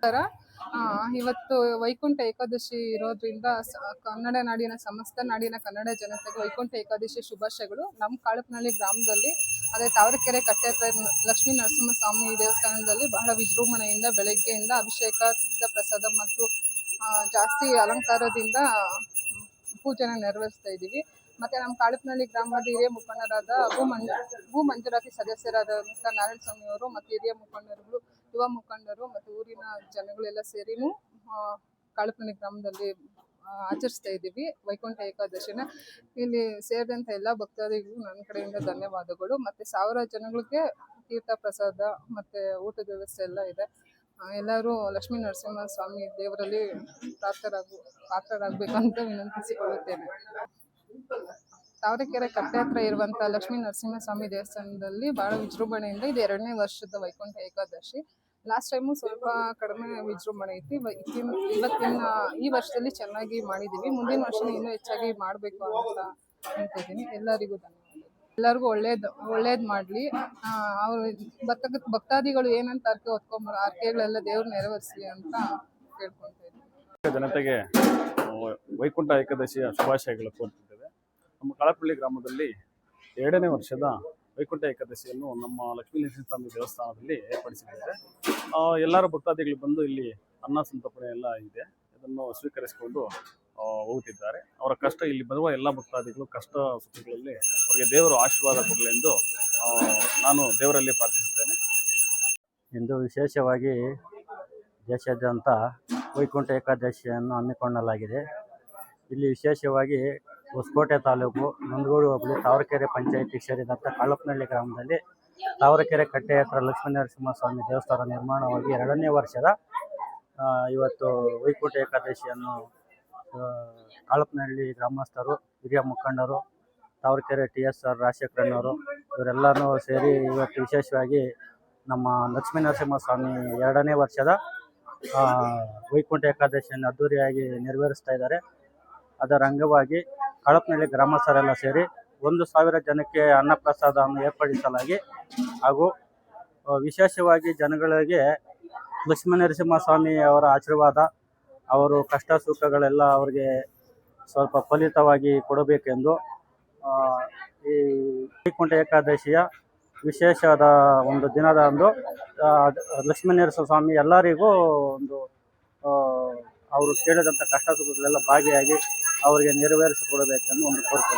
ತರ ಇವತ್ತು ವೈಕುಂಠ ಏಕಾದಶಿ ಇರೋದ್ರಿಂದ ಕನ್ನಡ ನಾಡಿನ ಸಮಸ್ತ ನಾಡಿನ ಕನ್ನಡ ಜನತೆಗೆ ವೈಕುಂಠ ಏಕಾದಶಿ ಶುಭಾಶಯಗಳು. ನಮ್ಮ ಕಾಳಪನಹಳ್ಳಿ ಗ್ರಾಮದಲ್ಲಿ ಅದೇ ತಾವರೆಕೆರೆ ಕಟ್ಟೆ ಹತ್ರ ಲಕ್ಷ್ಮೀ ನರಸಿಂಹಸ್ವಾಮಿ ದೇವಸ್ಥಾನದಲ್ಲಿ ಬಹಳ ವಿಜೃಂಭಣೆಯಿಂದ ಬೆಳಗ್ಗೆಯಿಂದ ಅಭಿಷೇಕ, ತೀರ್ಥ ಪ್ರಸಾದ ಮತ್ತು ಜಾಸ್ತಿ ಅಲಂಕಾರದಿಂದ ಪೂಜೆನ ನೆರವೇರಿಸ್ತಾ ಇದ್ದೀವಿ. ಮತ್ತೆ ನಮ್ಮ ಕಾಳಪನಹಳ್ಳಿ ಗ್ರಾಮದ ಹಿರಿಯ ಮುಖಂಡರಾದ ಭೂ ಮಂಜೂರಾತಿ ಸದಸ್ಯರಾದಂಥ ನಾರಾಯಣ ಸ್ವಾಮಿ ಅವರು ಮತ್ತು ಹಿರಿಯ ಮುಖಂಡರುಗಳು, ಯುವ ಮುಖಂಡರು ಮತ್ತು ಊರಿನ ಜನಗಳೆಲ್ಲ ಸೇರಿನೂ ಕಾಳಪನಹಳ್ಳಿ ಗ್ರಾಮದಲ್ಲಿ ಆಚರಿಸ್ತಾ ಇದ್ದೀವಿ ವೈಕುಂಠ ಏಕಾದಶಿನ. ಇಲ್ಲಿ ಸೇರಿದಂಥ ಎಲ್ಲ ಭಕ್ತಾದಿಗಳು ನನ್ನ ಕಡೆಯಿಂದ ಧನ್ಯವಾದಗಳು. ಮತ್ತು 1000 ಜನಗಳಿಗೆ ತೀರ್ಥ ಪ್ರಸಾದ ಮತ್ತು ಊಟದ ವ್ಯವಸ್ಥೆ ಎಲ್ಲ ಇದೆ. ಎಲ್ಲರೂ ಲಕ್ಷ್ಮೀ ನರಸಿಂಹ ಸ್ವಾಮಿ ದೇವರಲ್ಲಿ ಪಾತ್ರರಾಗಬೇಕಂತ ವಿನಂತಿಸಿಕೊಳ್ಳುತ್ತೇನೆ. ತಾವರೆಕೆರೆ ಕಟ್ಟೆ ಹತ್ರ ಇರುವಂಥ ಲಕ್ಷ್ಮೀ ನರಸಿಂಹಸ್ವಾಮಿ ದೇವಸ್ಥಾನದಲ್ಲಿ ಬಹಳ ವಿಜೃಂಭಣೆಯಿಂದ ಇದು 2ನೇ ವರ್ಷದ ವೈಕುಂಠ ಏಕಾದಶಿ. ಲಾಸ್ಟ್ ಟೈಮು ಸ್ವಲ್ಪ ಕಡಿಮೆ ವಿಜೃಂಭಣೆ ಇತ್ತು. ಈ ವರ್ಷದಲ್ಲಿ ಚೆನ್ನಾಗಿ ಮಾಡಿದ್ದೀವಿ. ಮುಂದಿನ ವರ್ಷ ಇನ್ನೂ ಹೆಚ್ಚಾಗಿ ಮಾಡಬೇಕು ಅಂತ ಅಂತಿದ್ದೀನಿ. ಎಲ್ಲರಿಗೂ ಧನ್ಯವಾದ. ಎಲ್ಲರಿಗೂ ಒಳ್ಳೇದು ಮಾಡಲಿ. ಅವರು ಭಕ್ತಾದಿಗಳು ಏನಂತ ಅರ್ಕೆ ಹೊತ್ಕೊಂಬ ಅರ್ಕೆಗಳೆಲ್ಲ ದೇವ್ರು ನೆರವೇರಿಸಲಿ ಅಂತ ಕೇಳ್ಕೊಳ್ತಾ ಇದ್ದೀನಿ. ಜನತೆಗೆ ವೈಕುಂಠ ಏಕಾದಶಿಯ ಶುಭಾಶಯಗಳು ಕೋರ್ತಿದ್ದೇವೆ. ನಮ್ಮ ಕಾಳಪನಹಳ್ಳಿ ಗ್ರಾಮದಲ್ಲಿ 2ನೇ ವರ್ಷದ ವೈಕುಂಠ ಏಕಾದಶಿಯನ್ನು ನಮ್ಮ ಲಕ್ಷ್ಮೀ ನರಸಿಂಹಸ್ವಾಮಿ ದೇವಸ್ಥಾನದಲ್ಲಿ ಏರ್ಪಡಿಸಿದ್ದೇವೆ. ಎಲ್ಲರೂ ಭಕ್ತಾದಿಗಳು ಬಂದು ಇಲ್ಲಿ ಅನ್ನ ಸಂತರ್ಪಣೆ ಎಲ್ಲ ಇದೆ, ಇದನ್ನು ಸ್ವೀಕರಿಸಿಕೊಂಡು ಹೋಗುತ್ತಿದ್ದಾರೆ. ಅವರ ಕಷ್ಟ ಇಲ್ಲಿ ಬರುವ ಎಲ್ಲ ಭಕ್ತಾದಿಗಳು ಕಷ್ಟ ಸುಖಗಳಲ್ಲಿ ಅವರಿಗೆ ದೇವರು ಆಶೀರ್ವಾದ ಕೊಡಲೆಂದು ನಾನು ದೇವರಲ್ಲಿ ಪ್ರಾರ್ಥಿಸುತ್ತೇನೆ. ಇಂದು ವಿಶೇಷವಾಗಿ ದೇಶಾದ್ಯಂತ ವೈಕುಂಠ ಏಕಾದಶಿಯನ್ನು ಹಮ್ಮಿಕೊಳ್ಳಲಾಗಿದೆ. ಇಲ್ಲಿ ವಿಶೇಷವಾಗಿ ಹೊಸಕೋಟೆ ತಾಲೂಕು ನಂದಗೂಡು ಹೋಬಳಿ ತಾವರೆಕೆರೆ ಪಂಚಾಯಿತಿಗೆ ಸೇರಿದಂಥ ಕಾಳಪನಹಳ್ಳಿ ಗ್ರಾಮದಲ್ಲಿ ತಾವರೆಕೆರೆ ಕಟ್ಟೆ ಹತ್ರ ಲಕ್ಷ್ಮೀ ನರಸಿಂಹಸ್ವಾಮಿ ದೇವಸ್ಥಾನ ನಿರ್ಮಾಣವಾಗಿ 2ನೇ ವರ್ಷದ ಇವತ್ತು ವೈಕುಂಠ ಏಕಾದಶಿಯನ್ನು ಕಾಳಪನಹಳ್ಳಿ ಗ್ರಾಮಸ್ಥರು, ಹಿರಿಯ ಮುಖಂಡರು, ತಾವರೆಕೆರೆ TSR ರಾಜಶೇಖರಣ್ಣವರು ಇವರೆಲ್ಲರೂ ಸೇರಿ ಇವತ್ತು ವಿಶೇಷವಾಗಿ ನಮ್ಮ ಲಕ್ಷ್ಮೀ ನರಸಿಂಹಸ್ವಾಮಿ 2ನೇ ವರ್ಷದ ವೈಕುಂಠ ಏಕಾದಶಿಯನ್ನು ಅದ್ದೂರಿಯಾಗಿ ನೆರವೇರಿಸ್ತಾ ಇದ್ದಾರೆ. ಅದರ ಅಂಗವಾಗಿ ಕಾಳಪನಹಳ್ಳಿ ಗ್ರಾಮಸ್ಥರೆಲ್ಲ ಸೇರಿ 1000 ಜನಕ್ಕೆ ಅನ್ನಪ್ರಸಾದವನ್ನು ಏರ್ಪಡಿಸಲಾಗಿ ಹಾಗೂ ವಿಶೇಷವಾಗಿ ಜನಗಳಿಗೆ ಲಕ್ಷ್ಮೀ ನರಸಿಂಹಸ್ವಾಮಿ ಅವರ ಆಶೀರ್ವಾದ, ಅವರು ಕಷ್ಟ ಸುಖಗಳೆಲ್ಲ ಅವರಿಗೆ ಸ್ವಲ್ಪ ಫಲಿತವಾಗಿ ಕೊಡಬೇಕೆಂದು ಈ ವೈಕುಂಠ ಏಕಾದಶಿಯ ವಿಶೇಷವಾದ ಒಂದು ದಿನದ ಅಂದು ಲಕ್ಷ್ಮೀ ನರಸಿಂಹಸ್ವಾಮಿ ಎಲ್ಲರಿಗೂ ಒಂದು ಅವರು ಕೇಳಿದಂಥ ಕಷ್ಟ ಸುಖಗಳೆಲ್ಲ ಭಾಗಿಯಾಗಿ ಅವರಿಗೆ ನೆರವೇರಿಸಿಕೊಡಬೇಕೆಂದು ಒಂದು ಕೋರಿಕೆ.